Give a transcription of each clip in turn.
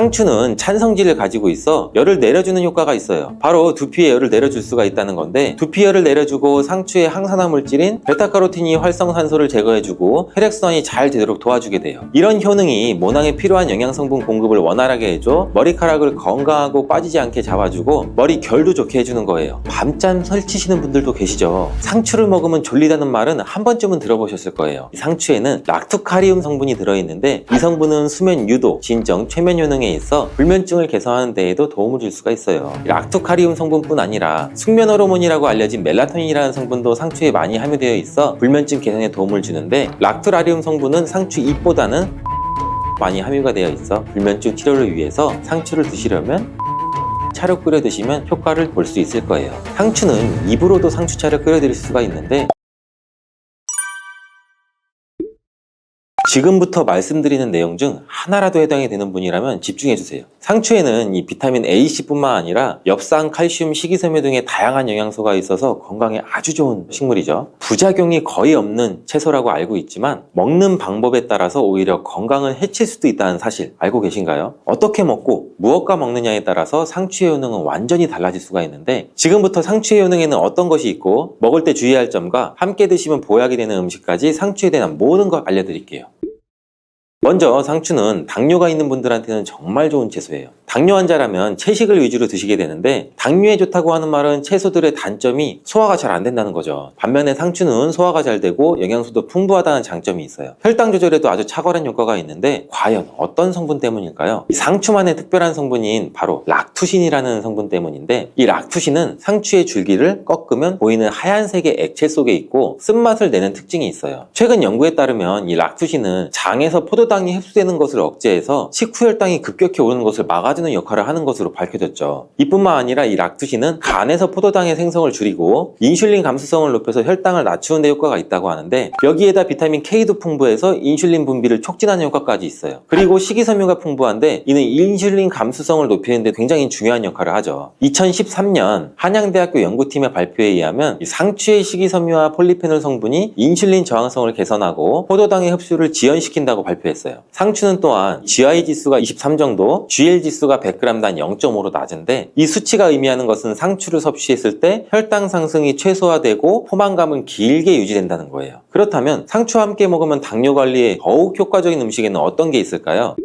상추는 찬성질을 가지고 있어 열을 내려주는 효과가 있어요. 바로 두피에 열을 내려줄 수가 있다는 건데, 두피 열을 내려주고 상추의 항산화 물질인 베타카로틴이 활성산소를 제거해주고 혈액순환이 잘 되도록 도와주게 돼요. 이런 효능이 모낭에 필요한 영양성분 공급을 원활하게 해줘 머리카락을 건강하고 빠지지 않게 잡아주고 머리 결도 좋게 해주는 거예요. 밤잠 설치시는 분들도 계시죠. 상추를 먹으면 졸리다는 말은 한 번쯤은 들어보셨을 거예요. 상추에는 락투카리움 성분이 들어있는데, 이 성분은 수면 유도, 진정, 최면 효능에 있어 불면증을 개선하는 데에도 도움을 줄 수가 있어요. 락투카리움 성분뿐 아니라 숙면 호르몬이라고 알려진 멜라토닌이라는 성분도 상추에 많이 함유되어 있어 불면증 개선에 도움을 주는데, 락투라리움 성분은 상추 잎보다는 많이 함유가 되어 있어 불면증 치료를 위해서 상추를 드시려면 차로 끓여 드시면 효과를 볼 수 있을 거예요. 상추는 입으로도 상추차를 끓여 드릴 수가 있는데, 지금부터 말씀드리는 내용 중 하나라도 해당이 되는 분이라면 집중해주세요. 상추에는 이 비타민 AC뿐만 아니라 엽산, 칼슘, 식이섬유 등의 다양한 영양소가 있어서 건강에 아주 좋은 식물이죠. 부작용이 거의 없는 채소라고 알고 있지만 먹는 방법에 따라서 오히려 건강을 해칠 수도 있다는 사실 알고 계신가요? 어떻게 먹고 무엇과 먹느냐에 따라서 상추의 효능은 완전히 달라질 수가 있는데, 지금부터 상추의 효능에는 어떤 것이 있고 먹을 때 주의할 점과 함께 드시면 보약이 되는 음식까지 상추에 대한 모든 걸 알려드릴게요. 먼저 상추는 당뇨가 있는 분들한테는 정말 좋은 채소예요. 당뇨 환자라면 채식을 위주로 드시게 되는데, 당뇨에 좋다고 하는 말은 채소들의 단점이 소화가 잘 안 된다는 거죠. 반면에 상추는 소화가 잘 되고 영양소도 풍부하다는 장점이 있어요. 혈당 조절에도 아주 탁월한 효과가 있는데, 과연 어떤 성분 때문일까요? 이 상추만의 특별한 성분인 바로 락투신이라는 성분 때문인데, 이 락투신은 상추의 줄기를 꺾으면 보이는 하얀색의 액체 속에 있고 쓴맛을 내는 특징이 있어요. 최근 연구에 따르면 이 락투신은 장에서 포도당이 흡수되는 것을 억제해서 식후 혈당이 급격히 오르는 것을 막아주는 역할을 하는 것으로 밝혀졌죠. 이뿐만 아니라 이 락투신은 간에서 포도당의 생성을 줄이고 인슐린 감수성을 높여서 혈당을 낮추는 데 효과가 있다고 하는데, 여기에다 비타민 K도 풍부해서 인슐린 분비를 촉진하는 효과까지 있어요. 그리고 식이섬유가 풍부한데, 이는 인슐린 감수성을 높이는 데 굉장히 중요한 역할을 하죠. 2013년 한양대학교 연구팀의 발표에 의하면 상추의 식이섬유와 폴리페놀 성분이 인슐린 저항성을 개선하고 포도당의 흡수를 지연시킨다고 발표했어요. 상추는 또한 GI 지수가 23 정도, GL 지수가 100g당 0.5로 낮은데, 이 수치가 의미하는 것은 상추를 섭취했을 때 혈당 상승이 최소화되고 포만감은 길게 유지된다는 거예요. 그렇다면 상추와 함께 먹으면 당뇨 관리에 더욱 효과적인 음식에는 어떤 게 있을까요?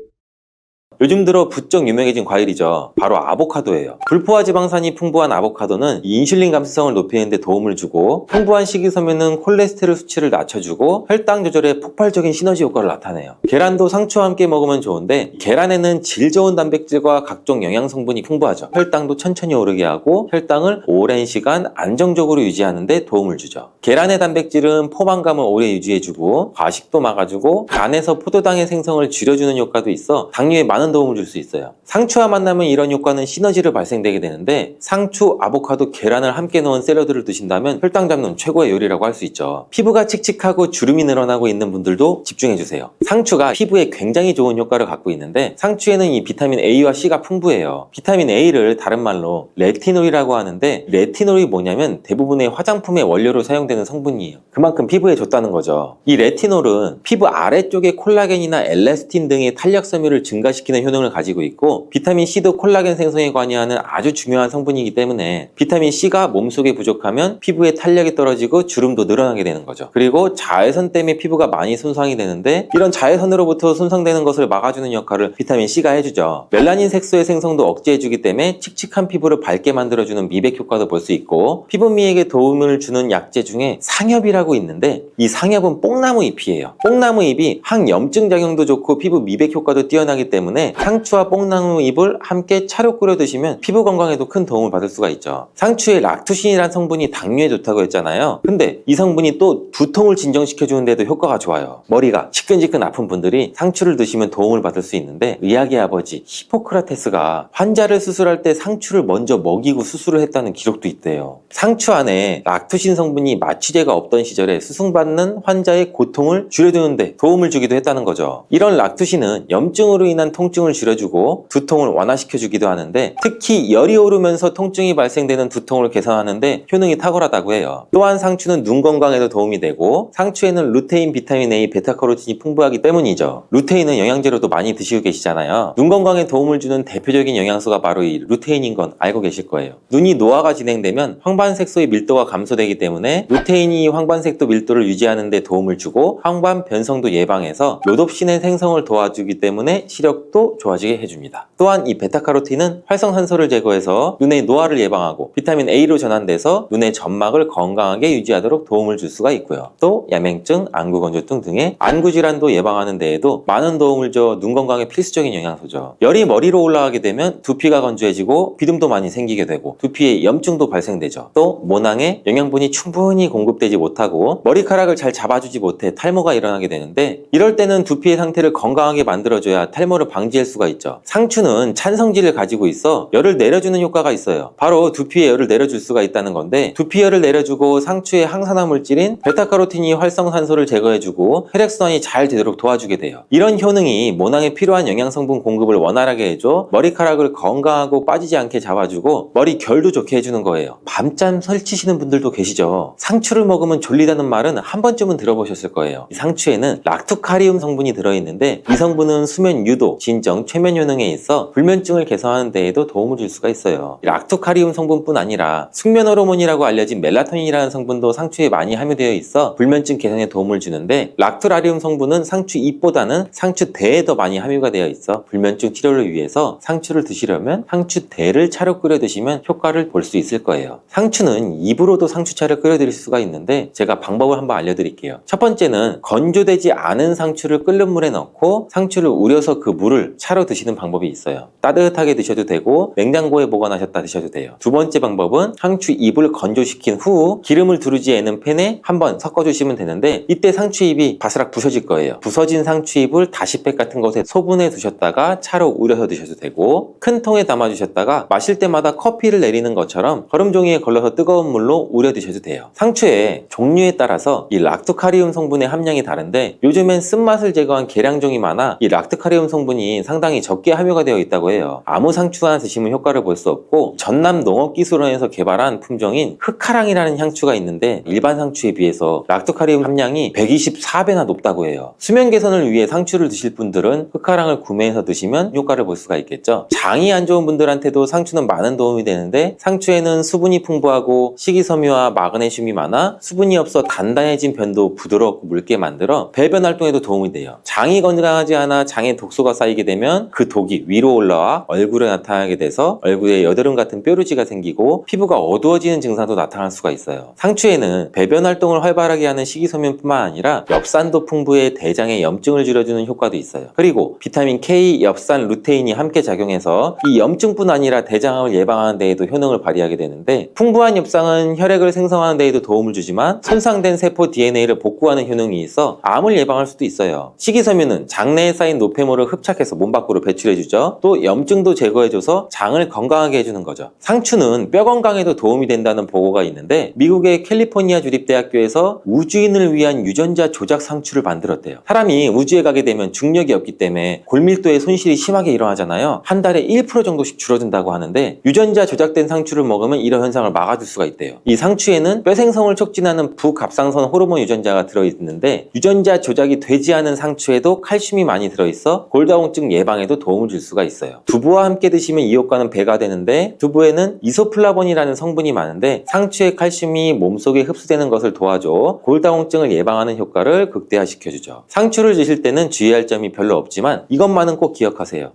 요즘 들어 부쩍 유명해진 과일이죠. 바로 아보카도예요. 불포화 지방산이 풍부한 아보카도는 인슐린 감수성을 높이는 데 도움을 주고, 풍부한 식이섬유는 콜레스테롤 수치를 낮춰주고 혈당 조절에 폭발적인 시너지 효과를 나타내요. 계란도 상추와 함께 먹으면 좋은데, 계란에는 질 좋은 단백질과 각종 영양 성분이 풍부하죠. 혈당도 천천히 오르게 하고 혈당을 오랜 시간 안정적으로 유지하는 데 도움을 주죠. 계란의 단백질은 포만감을 오래 유지해주고 과식도 막아주고 간에서 포도당의 생성을 줄여주는 효과도 있어 당뇨에 많은 도움을 줄 수 있어요. 상추와 만나면 이런 효과는 시너지를 발생되게 되는데, 상추, 아보카도, 계란을 함께 넣은 샐러드를 드신다면 혈당 잡는 최고의 요리라고 할 수 있죠. 피부가 칙칙하고 주름이 늘어나고 있는 분들도 집중해주세요. 상추가 피부에 굉장히 좋은 효과를 갖고 있는데, 상추에는 이 비타민 A와 C가 풍부해요. 비타민 A를 다른 말로 레티놀이라고 하는데, 레티놀이 뭐냐면 대부분의 화장품의 원료로 사용되는 성분이에요. 그만큼 피부에 좋다는 거죠. 이 레티놀은 피부 아래쪽에 콜라겐이나 엘라스틴 등의 탄력 섬유를 증가시키는 효능을 가지고 있고, 비타민 C도 콜라겐 생성에 관여하는 아주 중요한 성분이기 때문에 비타민 C가 몸속에 부족하면 피부의 탄력이 떨어지고 주름도 늘어나게 되는 거죠. 그리고 자외선 때문에 피부가 많이 손상이 되는데, 이런 자외선으로부터 손상되는 것을 막아주는 역할을 비타민 C가 해주죠. 멜라닌 색소의 생성도 억제해주기 때문에 칙칙한 피부를 밝게 만들어주는 미백 효과도 볼 수 있고, 피부 미백에 도움을 주는 약재 중에 상엽이라고 있는데, 이 상엽은 뽕나무 잎이에요. 뽕나무 잎이 항염증 작용도 좋고 피부 미백 효과도 뛰어나기 때문에 상추와 뽕나무 잎을 함께 차로 끓여 드시면 피부 건강에도 큰 도움을 받을 수가 있죠. 상추에 락투신이라는 성분이 당뇨에 좋다고 했잖아요. 근데 이 성분이 또 두통을 진정시켜주는 데도 효과가 좋아요. 머리가 지끈지끈 아픈 분들이 상추를 드시면 도움을 받을 수 있는데, 의학의 아버지 히포크라테스가 환자를 수술할 때 상추를 먼저 먹이고 수술을 했다는 기록도 있대요. 상추 안에 락투신 성분이 마취제가 없던 시절에 수승받는 환자의 고통을 줄여주는 데 도움을 주기도 했다는 거죠. 이런 락투신은 염증으로 인한 통증을 줄여주고 두통을 완화시켜주기도 하는데, 특히 열이 오르면서 통증이 발생되는 두통을 개선하는데 효능이 탁월하다고 해요. 또한 상추는 눈 건강에도 도움이 되고, 상추에는 루테인, 비타민 A, 베타카로틴이 풍부하기 때문이죠. 루테인은 영양제로도 많이 드시고 계시잖아요. 눈 건강에 도움을 주는 대표적인 영양소가 바로 이 루테인인 건 알고 계실 거예요. 눈이 노화가 진행되면 황반색소의 밀도가 감소되기 때문에 루테인이 황반색소 밀도를 유지하는 데 도움을 주고, 황반 변성도 예방해서 로놉신의 생성을 도와주기 때문에 시력도 좋아지게 해줍니다. 또한 이 베타카로틴은 활성산소를 제거해서 눈의 노화를 예방하고, 비타민 A로 전환돼서 눈의 점막을 건강하게 유지하도록 도움을 줄 수가 있고요. 또 야맹증, 안구건조증 등의 안구질환도 예방하는 데에도 많은 도움을 줘 눈 건강에 필수적인 영양소죠. 열이 머리로 올라가게 되면 두피가 건조해지고 비듬도 많이 생기게 되고 두피에 염증도 발생되죠. 또 모낭에 영양분이 충분히 공급되지 못하고 머리카락을 잘 잡아주지 못해 탈모가 일어나게 되는데, 이럴 때는 두피의 상태를 건강하게 만들어줘야 탈모를 방지할 수가 있죠. 상추는 찬성질을 가지고 있어 열을 내려주는 효과가 있어요. 바로 두피에 열을 내려줄 수가 있다는 건데, 두피열을 내려주고 상추의 항산화 물질인 베타카로틴이 활성산소를 제거해주고 혈액순환이 잘 되도록 도와주게 돼요. 이런 효능이 모낭에 필요한 영양성분 공급을 원활하게 해줘 머리카락을 건강하고 빠지지 않게 잡아주고 머리 결도 좋게 해주는 거예요. 밤잠 설치시는 분들도 계시죠. 상추를 먹으면 졸리다는 말은 한 번쯤은 들어보셨을 거예요. 이 상추에는 락투카리움 성분이 들어있는데, 이 성분은 수면 유도, 진정, 최면 효능에 있어 불면증을 개선하는 데에도 도움을 줄 수가 있어요. 락투카리움 성분뿐 아니라 숙면 호르몬이라고 알려진 멜라토닌이라는 성분도 상추에 많이 함유되어 있어 불면증 개선에 도움을 주는데, 락투라리움 성분은 상추 잎보다는 상추 대에 더 많이 함유가 되어 있어 불면증 치료를 위해서 상추를 드시려면 상추 대를 차로 끓여 드시면 효과를 볼 수 있을 거예요. 상추는 입으로도 상추차를 끓여 드릴 수가 있는데, 제가 방법을 한번 알려드릴게요. 첫 번째는 건조되지 않은 상추를 끓는 물에 넣고 상추를 우려서 그 물을 차로 드시는 방법이 있어요. 따뜻하게 드셔도 되고 냉장고에 보관하셨다 드셔도 돼요. 두 번째 방법은 상추 잎을 건조시킨 후 기름을 두르지 않은 팬에 한번 섞어주시면 되는데, 이때 상추잎이 바스락 부서질 거예요. 부서진 상추잎을 다시팩 같은 것에 소분해 두셨다가 차로 우려서 드셔도 되고, 큰 통에 담아 주셨다가 마실 때마다 커피를 내리는 것처럼 거름종이에 걸러서 뜨거운 물로 우려 드셔도 돼요. 상추의 종류에 따라서 이 락투카리움 성분의 함량이 다른데, 요즘엔 쓴맛을 제거한 계량종이 많아 이 락투카리움 성분이 상당히 적게 함유가 되어 있다고 해요. 아무 상추 하나 드시면 효과를 볼 수 없고, 전남 농업기술원에서 개발한 품종인 흑카랑이라는 향추가 있는데, 일반 상추에 비해서 락투카리움 함량이 124배나 높다고 해요. 수면 개선을 위해 상추를 드실 분들은 흑카랑을 구매해서 드시면 효과를 볼 수가 있겠죠. 장이 안 좋은 분들한테도 상추는 많은 도움이 되는데, 상추에는 수분이 풍부하고 식이섬유와 마그네슘이 많아 수분이 없어 단단해진 변도 부드럽고 묽게 만들어 배변 활동에도 도움이 돼요. 장이 건강하지 않아 장에 독소가 쌓이게 되면 그 독이 위로 올라와 얼굴에 나타나게 돼서 얼굴에 여드름 같은 뾰루지가 생기고 피부가 어두워지는 증상도 나타날 수가 있어요. 상추에는 배변 활동을 활발하게 하는 식이섬유뿐만 아니라 엽산도 풍부해 대장의 염증을 줄여주는 효과도 있어요. 그리고 비타민 K, 엽산, 루테인이 함께 작용해서 이 염증뿐 아니라 대장암을 예방하는 데에도 효능을 발휘하게 되는데, 풍부한 엽산은 혈액을 생성하는 데에도 도움을 주지만 손상된 세포 DNA를 복구하는 효능이 있어 암을 예방할 수도 있어요. 식이섬유는 장내에 쌓인 노폐물을 흡착해서 몸 밖으로 배출해주죠. 또 염증도 제거해줘서 장을 건강하게 해주는 거죠. 상추는 뼈 건강에도 도움이 된다는 보고가 있는데, 미국의 캘리포니아 주립대학교에서 우주인을 위한 유전자 조작 상추를 만들었대요. 사람이 우주에 가게 되면 중력이 없기 때문에 골밀도의 손실이 심하게 일어나잖아요. 한 달에 1% 정도씩 줄어든다고 하는데, 유전자 조작된 상추를 먹으면 이런 현상을 막아줄 수가 있대요. 이 상추에는 뼈 생성을 촉진하는 부갑상선 호르몬 유전자가 들어있는데, 유전자 조작이 되지 않은 상추에도 칼슘이 많이 들어있어 골다공증 예방에도 도움을 줄 수가 있어요. 두부와 함께 드시면 이 효과는 배가 되는데, 두부에는 이소플라본이라는 성분이 많은데 상추의 칼슘이 몸속에 흡수되는 것을 도와줘 골다공증을 예방하는 효과를 극대화시켜주죠. 상추를 드실 때는 주의할 점이 별로 없지만 이것만은 꼭 기억하세요.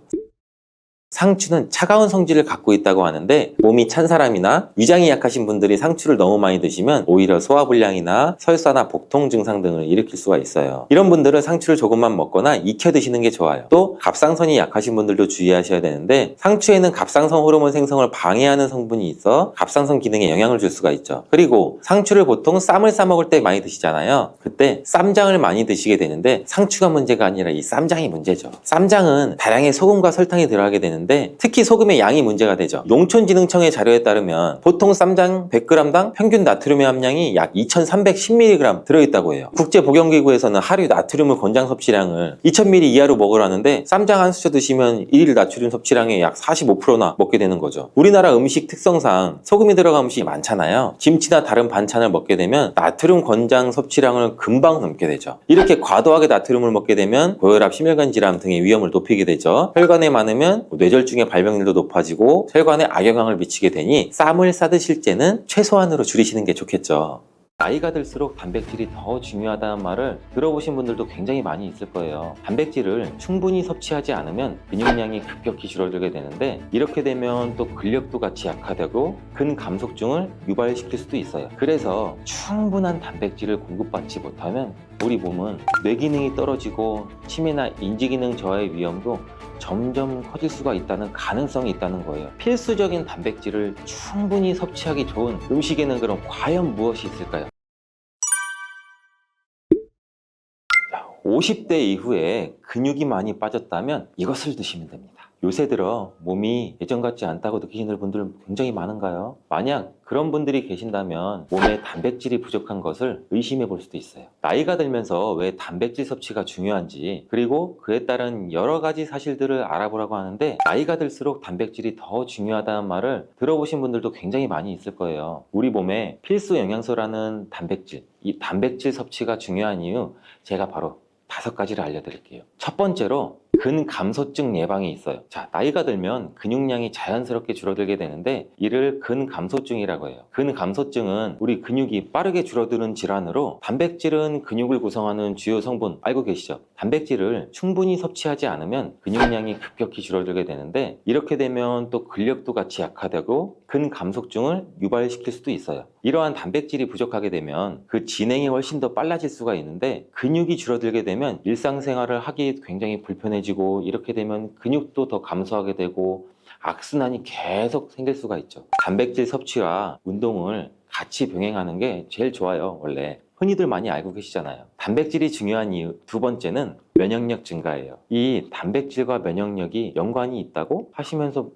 상추는 차가운 성질을 갖고 있다고 하는데, 몸이 찬 사람이나 위장이 약하신 분들이 상추를 너무 많이 드시면 오히려 소화불량이나 설사나 복통 증상 등을 일으킬 수가 있어요. 이런 분들은 상추를 조금만 먹거나 익혀 드시는 게 좋아요. 또 갑상선이 약하신 분들도 주의하셔야 되는데, 상추에는 갑상선 호르몬 생성을 방해하는 성분이 있어 갑상선 기능에 영향을 줄 수가 있죠. 그리고 상추를 보통 쌈을 싸 먹을 때 많이 드시잖아요. 그때 쌈장을 많이 드시게 되는데, 상추가 문제가 아니라 이 쌈장이 문제죠. 쌈장은 다량의 소금과 설탕이 들어가게 되는 되는데 특히 소금의 양이 문제가 되죠. 농촌진흥청의 자료에 따르면 보통 쌈장 100g당 평균 나트륨의 함량이 약 2310mg 들어있다고 해요. 국제보건기구에서는 하루 나트륨 권장 섭취량을 2000ml 이하로 먹으라는데 쌈장 한 수저 드시면 1일 나트륨 섭취량의 약 45%나 먹게 되는 거죠. 우리나라 음식 특성상 소금이 들어간 음식이 많잖아요. 김치나 다른 반찬을 먹게 되면 나트륨 권장 섭취량을 금방 넘게 되죠. 이렇게 과도하게 나트륨을 먹게 되면 고혈압, 심혈관 질환 등의 위험을 높이게 되죠. 혈관에 많으면 뇌졸중의 발병률도 높아지고 혈관에 악영향을 미치게 되니 쌈을 싸드실 때는 최소한으로 줄이시는 게 좋겠죠. 나이가 들수록 단백질이 더 중요하다는 말을 들어보신 분들도 굉장히 많이 있을 거예요. 단백질을 충분히 섭취하지 않으면 근육량이 급격히 줄어들게 되는데 이렇게 되면 또 근력도 같이 약화되고 근감속증을 유발시킬 수도 있어요. 그래서 충분한 단백질을 공급받지 못하면 우리 몸은 뇌 기능이 떨어지고 치매나 인지 기능 저하의 위험도 점점 커질 수가 있다는 가능성이 있다는 거예요. 필수적인 단백질을 충분히 섭취하기 좋은 음식에는 그럼 과연 무엇이 있을까요? 50대 이후에 근육이 많이 빠졌다면 이것을 드시면 됩니다. 요새 들어 몸이 예전 같지 않다고 느끼시는 분들 굉장히 많은가요? 만약 그런 분들이 계신다면 몸에 단백질이 부족한 것을 의심해 볼 수도 있어요. 나이가 들면서 왜 단백질 섭취가 중요한지 그리고 그에 따른 여러 가지 사실들을 알아보라고 하는데 나이가 들수록 단백질이 더 중요하다는 말을 들어보신 분들도 굉장히 많이 있을 거예요. 우리 몸에 필수 영양소라는 단백질, 이 단백질 섭취가 중요한 이유 제가 바로 5가지를 알려드릴게요. 첫 번째로 근감소증 예방이 있어요. 자, 나이가 들면 근육량이 자연스럽게 줄어들게 되는데 이를 근감소증이라고 해요. 근감소증은 우리 근육이 빠르게 줄어드는 질환으로 단백질은 근육을 구성하는 주요 성분 알고 계시죠? 단백질을 충분히 섭취하지 않으면 근육량이 급격히 줄어들게 되는데 이렇게 되면 또 근력도 같이 약화되고 근감소증을 유발시킬 수도 있어요. 이러한 단백질이 부족하게 되면 그 진행이 훨씬 더 빨라질 수가 있는데 근육이 줄어들게 되면 일상생활을 하기 굉장히 불편해지고 이렇게 되면 근육도 더 감소하게 되고 악순환이 계속 생길 수가 있죠. 단백질 섭취와 운동을 같이 병행하는 게 제일 좋아요. 원래 흔히들 많이 알고 계시잖아요. 단백질이 중요한 이유 두 번째는 면역력 증가예요. 이 단백질과 면역력이 연관이 있다고 하시면서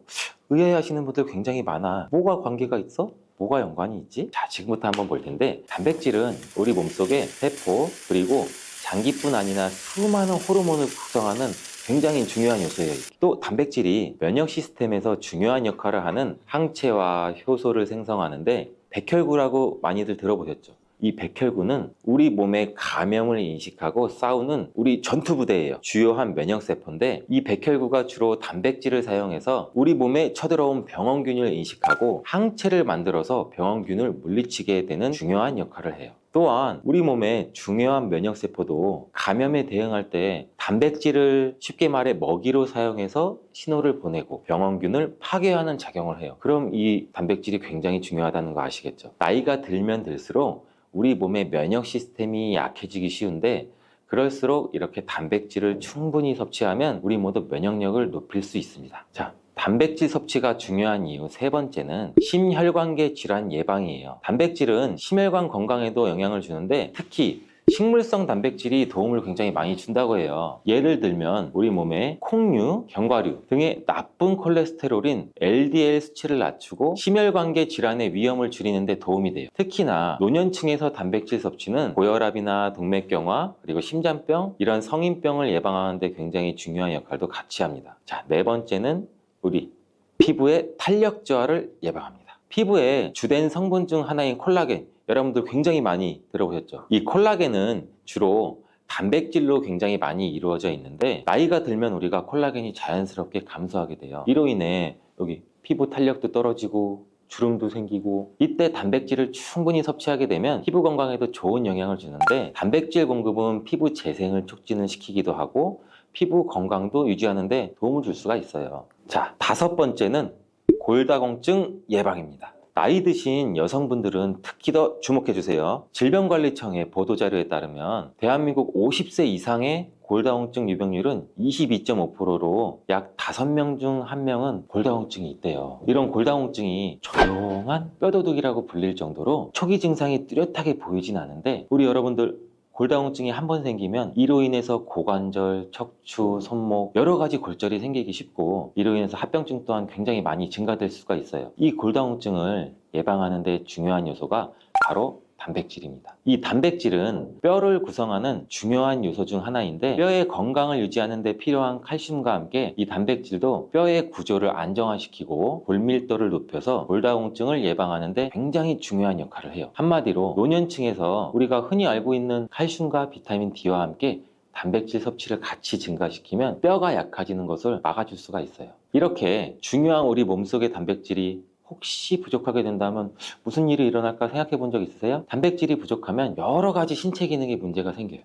의아해하시는 분들 굉장히 많아. 뭐가 관계가 있어? 뭐가 연관이 있지? 자, 지금부터 한번 볼 텐데 단백질은 우리 몸속에 세포 그리고 장기뿐 아니라 수많은 호르몬을 구성하는 굉장히 중요한 요소예요. 또 단백질이 면역 시스템에서 중요한 역할을 하는 항체와 효소를 생성하는데 백혈구라고 많이들 들어보셨죠? 이 백혈구는 우리 몸의 감염을 인식하고 싸우는 우리 전투부대예요. 주요한 면역세포인데 이 백혈구가 주로 단백질을 사용해서 우리 몸에 쳐들어온 병원균을 인식하고 항체를 만들어서 병원균을 물리치게 되는 중요한 역할을 해요. 또한 우리 몸의 중요한 면역세포도 감염에 대응할 때 단백질을 쉽게 말해 먹이로 사용해서 신호를 보내고 병원균을 파괴하는 작용을 해요. 그럼 이 단백질이 굉장히 중요하다는 거 아시겠죠? 나이가 들면 들수록 우리 몸의 면역 시스템이 약해지기 쉬운데 그럴수록 이렇게 단백질을 충분히 섭취하면 우리 모두 면역력을 높일 수 있습니다. 자, 단백질 섭취가 중요한 이유 세 번째는 심혈관계 질환 예방이에요. 단백질은 심혈관 건강에도 영향을 주는데 특히 식물성 단백질이 도움을 굉장히 많이 준다고 해요. 예를 들면 우리 몸에 콩류, 견과류 등의 나쁜 콜레스테롤인 LDL 수치를 낮추고 심혈관계 질환의 위험을 줄이는 데 도움이 돼요. 특히나 노년층에서 단백질 섭취는 고혈압이나 동맥경화 그리고 심장병 이런 성인병을 예방하는 데 굉장히 중요한 역할도 같이 합니다. 자, 네 번째는 우리 피부의 탄력 저하를 예방합니다. 피부의 주된 성분 중 하나인 콜라겐 여러분들 굉장히 많이 들어보셨죠? 이 콜라겐은 주로 단백질로 굉장히 많이 이루어져 있는데 나이가 들면 우리가 콜라겐이 자연스럽게 감소하게 돼요. 이로 인해 여기 피부 탄력도 떨어지고 주름도 생기고 이때 단백질을 충분히 섭취하게 되면 피부 건강에도 좋은 영향을 주는데 단백질 공급은 피부 재생을 촉진을 시키기도 하고 피부 건강도 유지하는 데 도움을 줄 수가 있어요. 자, 5번째는 골다공증 예방입니다. 나이 드신 여성분들은 특히 더 주목해 주세요. 질병관리청의 보도자료에 따르면 대한민국 50세 이상의 골다공증 유병률은 22.5%로 약 5명 중 1명은 골다공증이 있대요. 이런 골다공증이 조용한 뼈도둑이라고 불릴 정도로 초기 증상이 뚜렷하게 보이진 않은데 우리 여러분들 골다공증이 한 번 생기면 이로 인해서 고관절, 척추, 손목 여러 가지 골절이 생기기 쉽고 이로 인해서 합병증 또한 굉장히 많이 증가될 수가 있어요. 이 골다공증을 예방하는 데 중요한 요소가 바로 단백질입니다. 이 단백질은 뼈를 구성하는 중요한 요소 중 하나인데 뼈의 건강을 유지하는 데 필요한 칼슘과 함께 이 단백질도 뼈의 구조를 안정화시키고 골밀도를 높여서 골다공증을 예방하는 데 굉장히 중요한 역할을 해요. 한마디로 노년층에서 우리가 흔히 알고 있는 칼슘과 비타민 D와 함께 단백질 섭취를 같이 증가시키면 뼈가 약해지는 것을 막아줄 수가 있어요. 이렇게 중요한 우리 몸속의 단백질이 혹시 부족하게 된다면 무슨 일이 일어날까 생각해 본 적 있으세요? 단백질이 부족하면 여러 가지 신체 기능에 문제가 생겨요.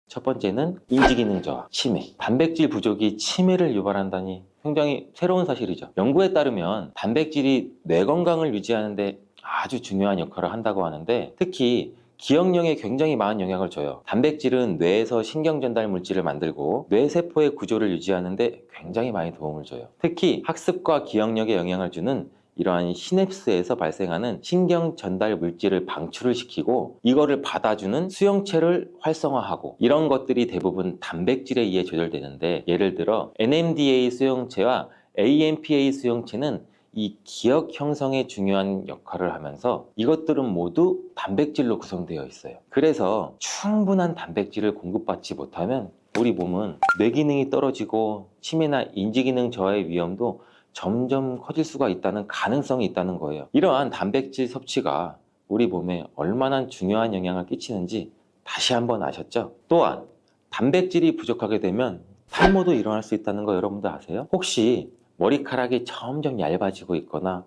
첫 번째는 인지 기능 저하, 치매. 단백질 부족이 치매를 유발한다니 굉장히 새로운 사실이죠. 연구에 따르면 단백질이 뇌 건강을 유지하는 데 아주 중요한 역할을 한다고 하는데 특히 기억력에 굉장히 많은 영향을 줘요. 단백질은 뇌에서 신경 전달 물질을 만들고 뇌세포의 구조를 유지하는 데 굉장히 많이 도움을 줘요. 특히 학습과 기억력에 영향을 주는 이러한 시냅스에서 발생하는 신경 전달 물질을 방출을 시키고 이거를 받아주는 수용체를 활성화하고 이런 것들이 대부분 단백질에 의해 조절되는데 예를 들어 NMDA 수용체와 AMPA 수용체는 이 기억 형성에 중요한 역할을 하면서 이것들은 모두 단백질로 구성되어 있어요. 그래서 충분한 단백질을 공급받지 못하면 우리 몸은 뇌 기능이 떨어지고 치매나 인지 기능 저하의 위험도 점점 커질 수가 있다는 가능성이 있다는 거예요. 이러한 단백질 섭취가 우리 몸에 얼마나 중요한 영향을 끼치는지 다시 한번 아셨죠? 또한 단백질이 부족하게 되면 탈모도 일어날 수 있다는 거 여러분들 아세요? 혹시 머리카락이 점점 얇아지고 있거나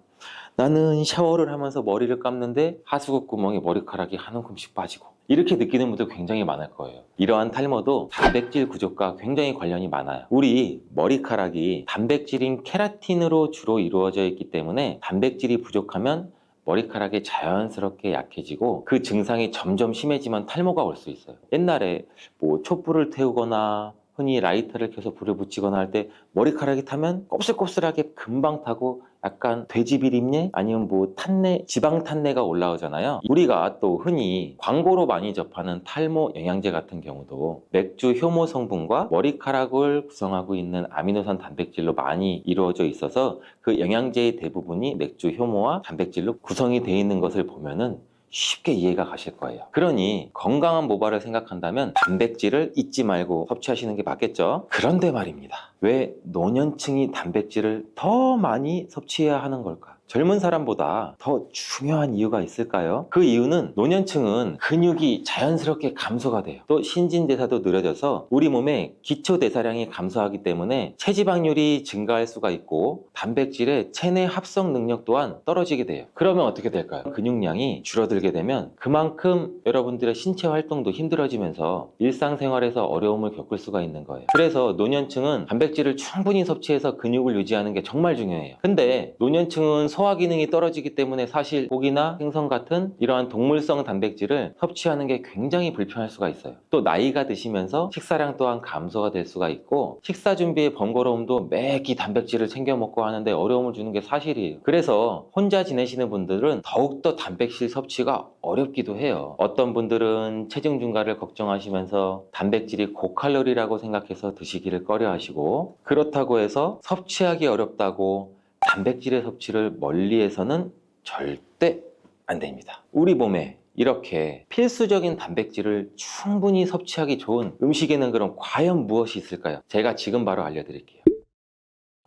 나는 샤워를 하면서 머리를 감는데 하수구 구멍에 머리카락이 한 움큼씩 빠지고 이렇게 느끼는 분들 굉장히 많을 거예요. 이러한 탈모도 단백질 부족과 굉장히 관련이 많아요. 우리 머리카락이 단백질인 케라틴으로 주로 이루어져 있기 때문에 단백질이 부족하면 머리카락이 자연스럽게 약해지고 그 증상이 점점 심해지면 탈모가 올 수 있어요. 옛날에 뭐 촛불을 태우거나 흔히 라이터를 켜서 불을 붙이거나 할 때 머리카락이 타면 곱슬곱슬하게 금방 타고 약간 돼지 비린내 아니면 뭐 탄내, 지방 탄내가 올라오잖아요. 우리가 또 흔히 광고로 많이 접하는 탈모 영양제 같은 경우도 맥주 효모 성분과 머리카락을 구성하고 있는 아미노산 단백질로 많이 이루어져 있어서 그 영양제의 대부분이 맥주 효모와 단백질로 구성이 되어 있는 것을 보면은 쉽게 이해가 가실 거예요. 그러니 건강한 모발을 생각한다면 단백질을 잊지 말고 섭취하시는 게 맞겠죠? 그런데 말입니다. 왜 노년층이 단백질을 더 많이 섭취해야 하는 걸까? 젊은 사람보다 더 중요한 이유가 있을까요? 그 이유는 노년층은 근육이 자연스럽게 감소가 돼요. 또 신진대사도 느려져서 우리 몸의 기초대사량이 감소하기 때문에 체지방률이 증가할 수가 있고 단백질의 체내 합성 능력 또한 떨어지게 돼요. 그러면 어떻게 될까요? 근육량이 줄어들게 되면 그만큼 여러분들의 신체 활동도 힘들어지면서 일상생활에서 어려움을 겪을 수가 있는 거예요. 그래서 노년층은 단백질을 충분히 섭취해서 근육을 유지하는 게 정말 중요해요. 근데 노년층은 소화 기능이 떨어지기 때문에 사실 고기나 생선 같은 이러한 동물성 단백질을 섭취하는 게 굉장히 불편할 수가 있어요. 또 나이가 드시면서 식사량 또한 감소가 될 수가 있고 식사 준비의 번거로움도 매끼 단백질을 챙겨 먹고 하는데 어려움을 주는 게 사실이에요. 그래서 혼자 지내시는 분들은 더욱더 단백질 섭취가 어렵기도 해요. 어떤 분들은 체중 증가를 걱정하시면서 단백질이 고칼로리라고 생각해서 드시기를 꺼려 하시고 그렇다고 해서 섭취하기 어렵다고 단백질의 섭취를 멀리해서는 절대 안 됩니다. 우리 몸에 이렇게 필수적인 단백질을 충분히 섭취하기 좋은 음식에는 그럼 과연 무엇이 있을까요? 제가 지금 바로 알려드릴게요.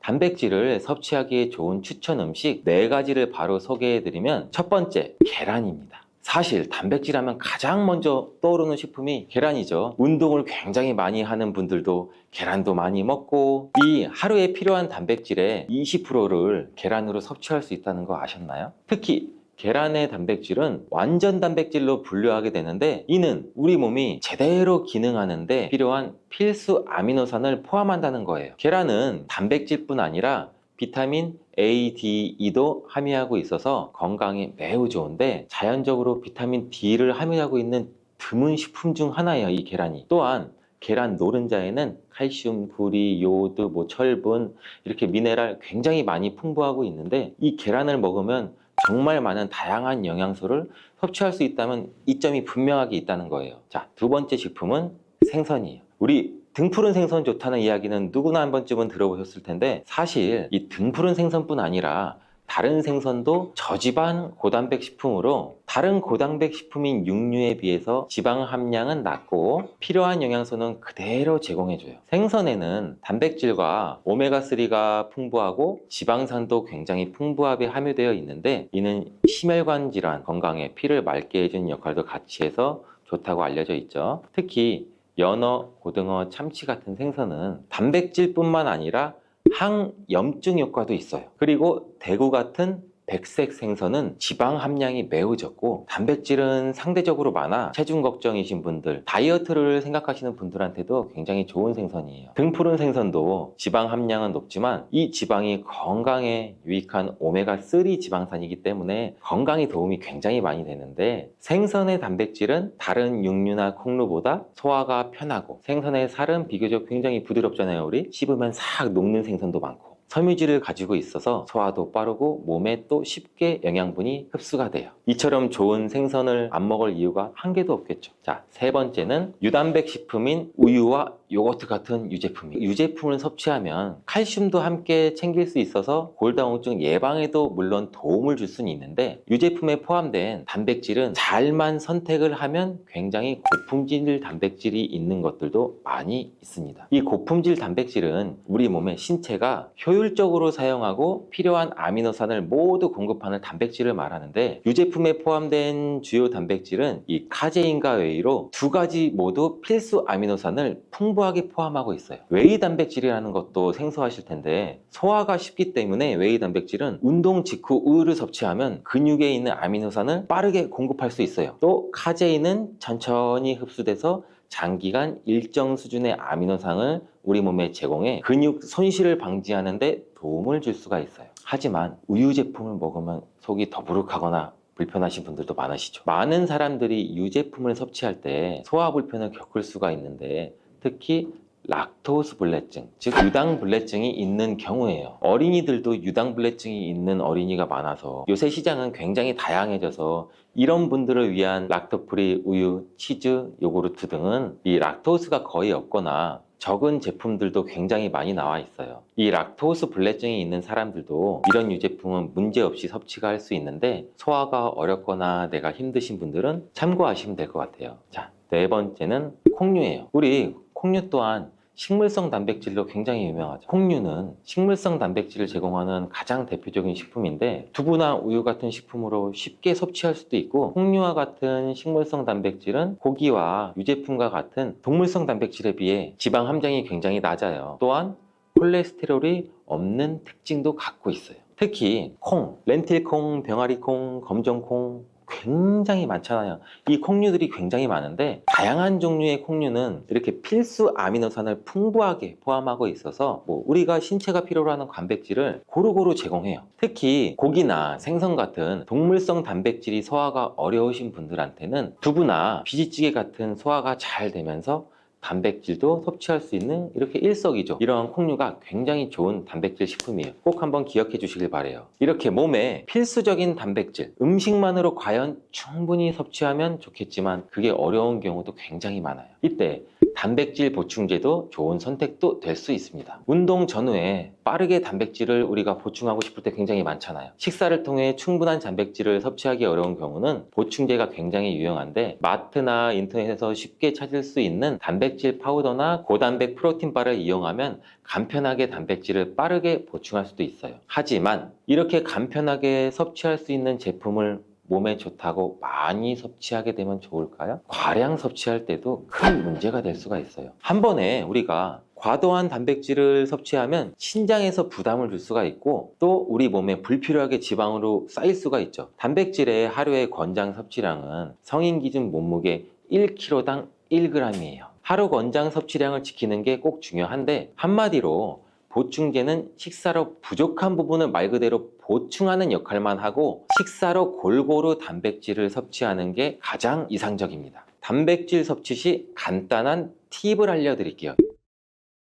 단백질을 섭취하기에 좋은 추천 음식 4가지를 바로 소개해드리면 첫 번째, 계란입니다. 사실 단백질 하면 가장 먼저 떠오르는 식품이 계란이죠. 운동을 굉장히 많이 하는 분들도 계란도 많이 먹고 이 하루에 필요한 단백질의 20%를 계란으로 섭취할 수 있다는 거 아셨나요? 특히 계란의 단백질은 완전 단백질로 분류하게 되는데 이는 우리 몸이 제대로 기능하는데 필요한 필수 아미노산을 포함한다는 거예요. 계란은 단백질뿐 아니라 비타민 A, D, E도 함유하고 있어서 건강에 매우 좋은데 자연적으로 비타민 D를 함유하고 있는 드문 식품 중 하나예요, 이 계란이. 또한 계란 노른자에는 칼슘, 구리, 요오드, 철분 이렇게 미네랄 굉장히 많이 풍부하고 있는데 이 계란을 먹으면 정말 많은 다양한 영양소를 섭취할 수 있다면 이점이 분명하게 있다는 거예요. 자, 두 번째 식품은 생선이에요. 우리 등푸른 생선 좋다는 이야기는 누구나 한 번쯤은 들어보셨을 텐데, 사실 이 등푸른 생선뿐 아니라 다른 생선도 저지방 고단백 식품으로 다른 고단백 식품인 육류에 비해서 지방 함량은 낮고 필요한 영양소는 그대로 제공해줘요. 생선에는 단백질과 오메가3가 풍부하고 지방산도 굉장히 풍부하게 함유되어 있는데, 이는 심혈관 질환 건강에 피를 맑게 해주는 역할도 같이 해서 좋다고 알려져 있죠. 특히 연어, 고등어, 참치 같은 생선은 단백질뿐만 아니라 항염증 효과도 있어요. 그리고 대구 같은 백색 생선은 지방 함량이 매우 적고 단백질은 상대적으로 많아 체중 걱정이신 분들, 다이어트를 생각하시는 분들한테도 굉장히 좋은 생선이에요. 등푸른 생선도 지방 함량은 높지만 이 지방이 건강에 유익한 오메가3 지방산이기 때문에 건강에 도움이 굉장히 많이 되는데, 생선의 단백질은 다른 육류나 콩류보다 소화가 편하고 생선의 살은 비교적 굉장히 부드럽잖아요. 우리 씹으면 싹 녹는 생선도 많고 섬유질을 가지고 있어서 소화도 빠르고 몸에 또 쉽게 영양분이 흡수가 돼요. 이처럼 좋은 생선을 안 먹을 이유가 한 개도 없겠죠. 자, 세 번째는 유단백 식품인 우유와 요거트 같은 유제품이에요. 유제품을 섭취하면 칼슘도 함께 챙길 수 있어서 골다공증 예방에도 물론 도움을 줄 수는 있는데, 유제품에 포함된 단백질은 잘만 선택을 하면 굉장히 고품질 단백질이 있는 것들도 많이 있습니다. 이 고품질 단백질은 우리 몸의 신체가 효율적으로 사용하고 필요한 아미노산을 모두 공급하는 단백질을 말하는데, 유제품에 포함된 주요 단백질은 이 카제인과 웨이로 두 가지 모두 필수 아미노산을 풍부하게 포함하고 있어요. 웨이 단백질이라는 것도 생소하실 텐데, 소화가 쉽기 때문에 웨이 단백질은 운동 직후 우유를 섭취하면 근육에 있는 아미노산을 빠르게 공급할 수 있어요. 또 카제인은 천천히 흡수돼서 장기간 일정 수준의 아미노산을 우리 몸에 제공해 근육 손실을 방지하는 데 도움을 줄 수가 있어요. 하지만 우유 제품을 먹으면 속이 더부룩하거나 불편하신 분들도 많으시죠. 많은 사람들이 유제품을 섭취할 때 소화 불편을 겪을 수가 있는데, 특히 락토스 불내증, 즉 유당불내증이 있는 경우에요. 어린이들도 유당불내증이 있는 어린이가 많아서 요새 시장은 굉장히 다양해져서 이런 분들을 위한 락토프리 우유, 치즈, 요구르트 등은 이 락토스가 거의 없거나 적은 제품들도 굉장히 많이 나와 있어요. 이 락토스 불내증이 있는 사람들도 이런 유제품은 문제없이 섭취가 할 수 있는데, 소화가 어렵거나 내가 힘드신 분들은 참고하시면 될 것 같아요. 자, 네 번째는 콩류예요. 우리 콩류 또한 식물성 단백질로 굉장히 유명하죠. 콩류는 식물성 단백질을 제공하는 가장 대표적인 식품인데, 두부나 우유 같은 식품으로 쉽게 섭취할 수도 있고, 콩류와 같은 식물성 단백질은 고기와 유제품과 같은 동물성 단백질에 비해 지방 함량이 굉장히 낮아요. 또한 콜레스테롤이 없는 특징도 갖고 있어요. 특히 콩, 렌틸콩, 병아리콩, 검정콩 굉장히 많잖아요. 이 콩류들이 굉장히 많은데, 다양한 종류의 콩류는 이렇게 필수 아미노산을 풍부하게 포함하고 있어서 우리가 신체가 필요로 하는 단백질을 고루고루 제공해요. 특히 고기나 생선 같은 동물성 단백질이 소화가 어려우신 분들한테는 두부나 비지찌개 같은 소화가 잘 되면서 단백질도 섭취할 수 있는 이렇게 일석이조, 이러한 콩류가 굉장히 좋은 단백질 식품이에요. 꼭 한번 기억해 주시길 바래요. 이렇게 몸에 필수적인 단백질, 음식만으로 과연 충분히 섭취하면 좋겠지만 그게 어려운 경우도 굉장히 많아요. 이때 단백질 보충제도 좋은 선택도 될 수 있습니다. 운동 전후에 빠르게 단백질을 우리가 보충하고 싶을 때 굉장히 많잖아요. 식사를 통해 충분한 단백질을 섭취하기 어려운 경우는 보충제가 굉장히 유용한데, 마트나 인터넷에서 쉽게 찾을 수 있는 단백질 파우더나 고단백 프로틴바를 이용하면 간편하게 단백질을 빠르게 보충할 수도 있어요. 하지만 이렇게 간편하게 섭취할 수 있는 제품을 몸에 좋다고 많이 섭취하게 되면 좋을까요? 과량 섭취할 때도 큰 문제가 될 수가 있어요. 한 번에 우리가 과도한 단백질을 섭취하면 신장에서 부담을 줄 수가 있고, 또 우리 몸에 불필요하게 지방으로 쌓일 수가 있죠. 단백질의 하루의 권장 섭취량은 성인 기준 몸무게 1kg당 1g이에요. 하루 권장 섭취량을 지키는 게 꼭 중요한데, 한마디로 보충제는 식사로 부족한 부분을 말 그대로 보충하는 역할만 하고, 식사로 골고루 단백질을 섭취하는 게 가장 이상적입니다. 단백질 섭취 시 간단한 팁을 알려드릴게요.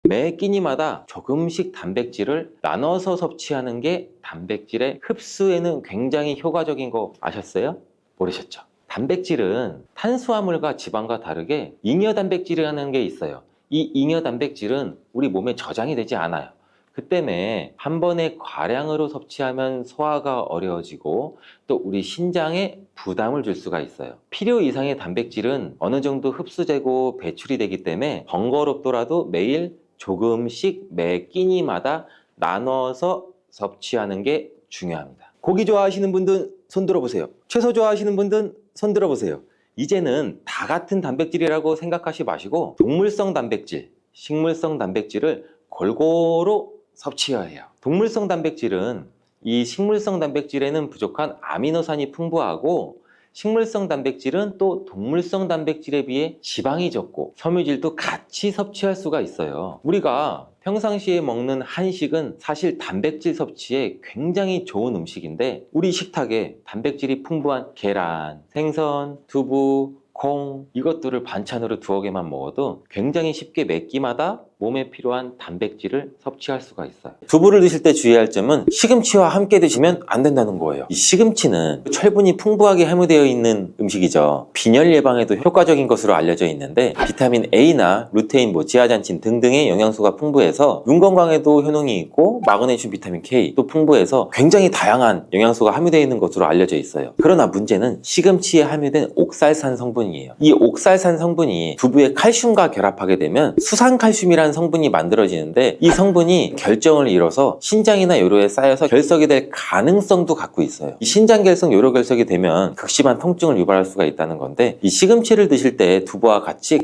매 끼니마다 조금씩 단백질을 나눠서 섭취하는 게 단백질의 흡수에는 굉장히 효과적인 거 아셨어요? 모르셨죠? 단백질은 탄수화물과 지방과 다르게 잉여 단백질이라는 게 있어요. 이 잉여 단백질은 우리 몸에 저장이 되지 않아요. 그 때문에 한 번에 과량으로 섭취하면 소화가 어려워지고 또 우리 신장에 부담을 줄 수가 있어요. 필요 이상의 단백질은 어느 정도 흡수되고 배출이 되기 때문에 번거롭더라도 매일 조금씩 매 끼니마다 나눠서 섭취하는 게 중요합니다. 고기 좋아하시는 분들은 손 들어보세요. 채소 좋아하시는 분들은 손 들어보세요. 이제는 다 같은 단백질이라고 생각하지 마시고 동물성 단백질, 식물성 단백질을 골고루 섭취해야 해요. 동물성 단백질은 이 식물성 단백질에는 부족한 아미노산이 풍부하고 식물성 단백질은 또 동물성 단백질에 비해 지방이 적고 섬유질도 같이 섭취할 수가 있어요. 우리가 평상시에 먹는 한식은 사실 단백질 섭취에 굉장히 좋은 음식인데 우리 식탁에 단백질이 풍부한 계란, 생선, 두부, 콩 이것들을 반찬으로 두어 개만 먹어도 굉장히 쉽게 매 끼마다 몸에 필요한 단백질을 섭취할 수가 있어요. 두부를 드실 때 주의할 점은 시금치와 함께 드시면 안 된다는 거예요. 이 시금치는 철분이 풍부하게 함유되어 있는 음식이죠. 빈혈 예방에도 효과적인 것으로 알려져 있는데 비타민 A나 루테인, 지아잔틴 등등의 영양소가 풍부해서 눈 건강에도 효능이 있고 마그네슘, 비타민 K 또 풍부해서 굉장히 다양한 영양소가 함유되어 있는 것으로 알려져 있어요. 그러나 문제는 시금치에 함유된 옥살산 성분이에요. 이 옥살산 성분이 두부의 칼슘과 결합하게 되면 수산칼슘이라는 성분이 만들어지는데 이 성분이 결정을 이뤄서 신장이나 요로에 쌓여서 결석이 될 가능성도 갖고 있어요. 이 신장결석, 요로결석이 되면 극심한 통증을 유발할 수가 있다는 건데 이 시금치를 드실 때 두부와 같이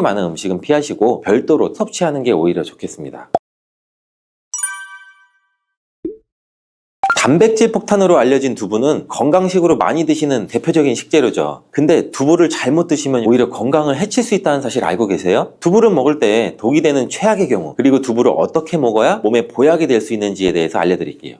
많은 음식은 피하시고 별도로 섭취하는 게 오히려 좋겠습니다. 단백질 폭탄으로 알려진 두부는 건강식으로 많이 드시는 대표적인 식재료죠. 근데 두부를 잘못 드시면 오히려 건강을 해칠 수 있다는 사실 알고 계세요? 두부를 먹을 때 독이 되는 최악의 경우 그리고 두부를 어떻게 먹어야 몸에 보약이 될 수 있는지에 대해서 알려드릴게요.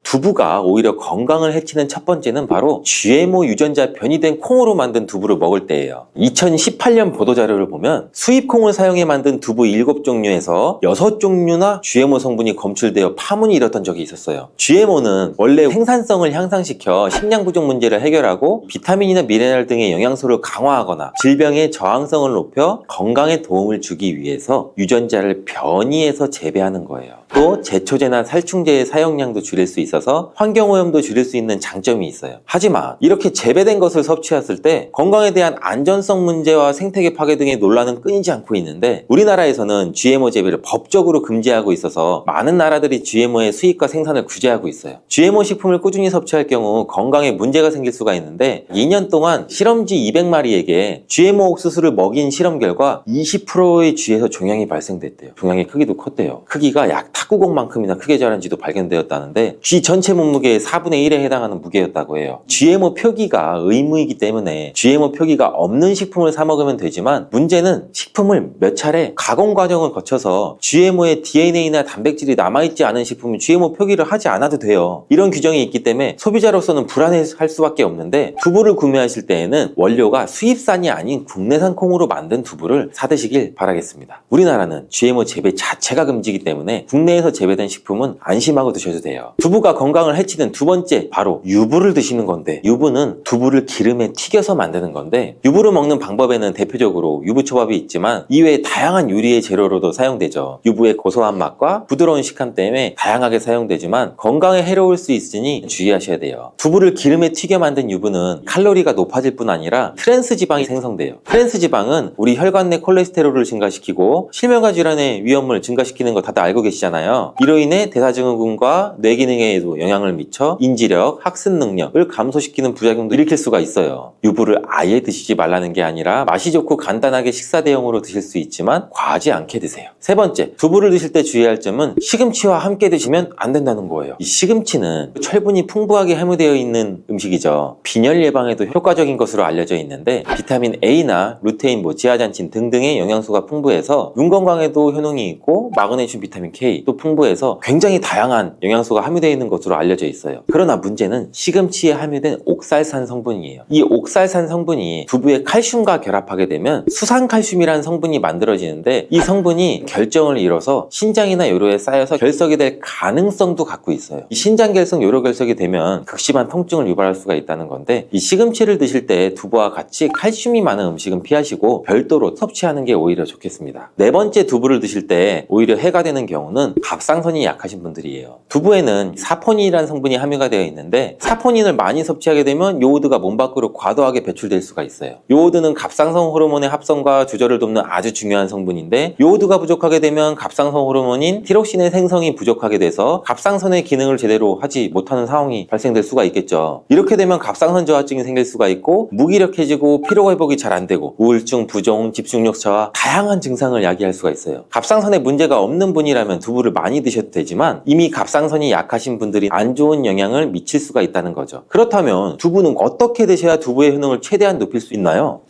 두부가 오히려 건강을 해치는 첫 번째는 바로 GMO 유전자 변이된 콩으로 만든 두부를 먹을 때예요. 2018년 보도자료를 보면 수입콩을 사용해 만든 두부 7종류에서 6종류나 GMO 성분이 검출되어 파문이 일었던 적이 있었어요. GMO는 원래 생산성을 향상시켜 식량 부족 문제를 해결하고 비타민이나 미네랄 등의 영양소를 강화하거나 질병의 저항성을 높여 건강에 도움을 주기 위해서 유전자를 변이해서 재배하는 거예요. 또 제초제나 살충제의 사용량도 줄일 수 있어서 환경오염도 줄일 수 있는 장점이 있어요. 하지만 이렇게 재배된 것을 섭취했을 때 건강에 대한 안전성 문제와 생태계 파괴 등의 논란은 끊이지 않고 있는데 우리나라에서는 GMO 재배를 법적으로 금지하고 있어서 많은 나라들이 GMO의 수입과 생산을 규제하고 있어요. GMO 식품을 꾸준히 섭취할 경우 건강에 문제가 생길 수가 있는데 2년 동안 실험지 200마리에게 GMO 옥수수를 먹인 실험 결과 20%의 쥐에서 종양이 발생됐대요. 종양의 크기도 컸대요. 크기가 약 탁구공만큼이나 크게 자란지도 발견되었다는데 쥐 전체 몸무게의 4분의 1에 해당하는 무게였다고 해요. GMO 표기가 의무이기 때문에 GMO 표기가 없는 식품을 사 먹으면 되지만 문제는 식품을 몇 차례 가공 과정을 거쳐서 GMO의 DNA나 단백질이 남아있지 않은 식품은 GMO 표기를 하지 않아도 돼요. 이런 규정이 있기 때문에 소비자로서는 불안해할 수밖에 없는데 두부를 구매하실 때에는 원료가 수입산이 아닌 국내산 콩으로 만든 두부를 사드시길 바라겠습니다. 우리나라는 GMO 재배 자체가 금지이기 때문에 국내에서 재배된 식품은 안심하고 드셔도 돼요. 두부가 건강을 해치는 두 번째 바로 유부를 드시는 건데 유부는 두부를 기름에 튀겨서 만드는 건데 유부를 먹는 방법에는 대표적으로 유부초밥이 있지만 이외에 다양한 요리의 재료로도 사용되죠. 유부의 고소한 맛과 부드러운 식감 때문에 다양하게 사용되지만 건강에 해로울 수 있으니 주의하셔야 돼요. 두부를 기름에 튀겨 만든 유부는 칼로리가 높아질 뿐 아니라 트랜스 지방이 생성돼요. 트랜스 지방은 우리 혈관 내 콜레스테롤을 증가시키고 실명과 질환의 위험을 증가시키는 거 다들 알고 계시잖아요. 이로 인해 대사증후군과 뇌 기능에도 영향을 미쳐 인지력, 학습 능력을 감소시키는 부작용도 일으킬 수가 있어요. 유부를 아예 드시지 말라는 게 아니라 맛이 좋고 간단하게 식사 대용으로 드실 수 있지만 과하지 않게 드세요. 세 번째, 두부를 드실 때 주의할 점은 시금치와 함께 드시면 안 된다는 거예요. 이 시금치는 철분이 풍부하게 함유되어 있는 음식이죠. 빈혈 예방에도 효과적인 것으로 알려져 있는데 비타민 A나 루테인, 지아잔틴 등등의 영양소가 풍부해서 눈 건강에도 효능이 있고 마그네슘, 비타민 K 또 풍부해서 굉장히 다양한 영양소가 함유되어 있는 것으로 것으로 알려져 있어요. 그러나 문제는 시금치에 함유된 옥살산 성분이에요. 이 옥살산 성분이 두부의 칼슘과 결합하게 되면 수산칼슘이라는 성분이 만들어지는데, 이 성분이 결정을 이뤄서 신장이나 요로에 쌓여서 결석이 될 가능성도 갖고 있어요. 이 신장 결석, 요로 결석이 되면 극심한 통증을 유발할 수가 있다는 건데, 이 시금치를 드실 때 두부와 같이 칼슘이 많은 음식은 피하시고 별도로 섭취하는 게 오히려 좋겠습니다. 네 번째, 두부를 드실 때 오히려 해가 되는 경우는 갑상선이 약하신 분들이에요. 두부에는 사포닌이라는 성분이 함유가 되어 있는데, 사포닌을 많이 섭취하게 되면 요오드가 몸 밖으로 과도하게 배출될 수가 있어요. 요오드는 갑상선 호르몬의 합성과 조절을 돕는 아주 중요한 성분인데, 요오드가 부족하게 되면 갑상선 호르몬인 티록신의 생성이 부족하게 돼서 갑상선의 기능을 제대로 하지 못하는 상황이 발생될 수가 있겠죠. 이렇게 되면 갑상선 저하증이 생길 수가 있고, 무기력해지고 피로 회복이 잘 안 되고 우울증, 부종, 집중력 저하, 다양한 증상을 야기할 수가 있어요. 갑상선에 문제가 없는 분이라면 두부를 많이 드셔도 되지만, 이미 갑상선이 약하신 분들이 안 좋은 영향을 미칠 수가 있다는 거죠. 그렇다면 두부는 어떻게 드셔야 두부의 효능을 최대한 높일 수 있나요?